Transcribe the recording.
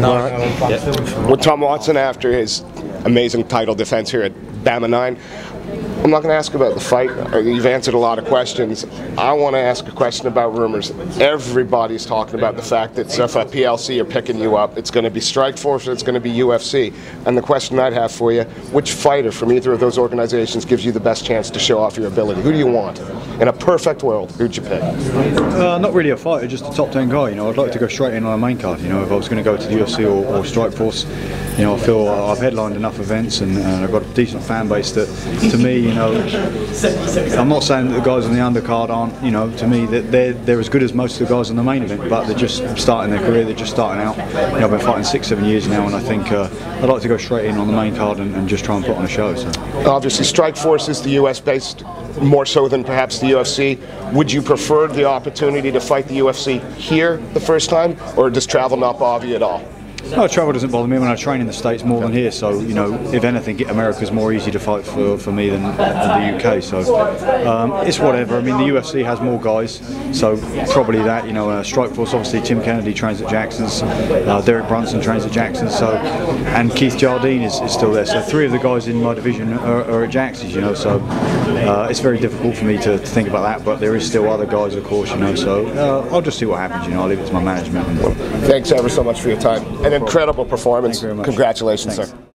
No. Right. With Tom Watson after his amazing title defense here at BAMMA 9, I'm not going to ask about the fight. You've answered a lot of questions. I want to ask a question about rumors. Everybody's talking about the fact that if a PLC are picking you up, it's going to be Strikeforce or it's going to be UFC. And the question I'd have for you, which fighter from either of those organizations gives you the best chance to show off your ability? Who do you want? In a perfect world, who'd you pick? Not really a fighter, just a top 10 guy. You know, I'd like to go straight in on a main card. You know, if I was going to go to the UFC or Strikeforce, you know, I feel I've headlined enough events and I've got a decent fan base that, to me, you know, I'm not saying that the guys on the undercard aren't, you know, to me that they're as good as most of the guys on the main event, but they're just starting their career, they're just starting out. You know, I've been fighting 6-7 years now, and I think I'd like to go straight in on the main card and just try and put on a show. So. Obviously, Strikeforce is the US based more so than perhaps the UFC. Would you prefer the opportunity to fight the UFC here the first time, or does travel not bother you at all? No, travel doesn't bother me when I train in the States more than here, so, you know, if anything, America's more easy to fight for me than the UK, so it's whatever. I mean, the UFC has more guys, so probably that, you know, Strikeforce, obviously Tim Kennedy trains at Jackson's, Derek Brunson trains at Jackson's, so, and Keith Jardine is still there, so 3 of the guys in my division are at Jackson's, you know, so it's very difficult for me to think about that, but there is still other guys, of course, you know, so I'll just see what happens, you know, I'll leave it to my management. Thanks ever so much for your time. An incredible performance. Congratulations, sir.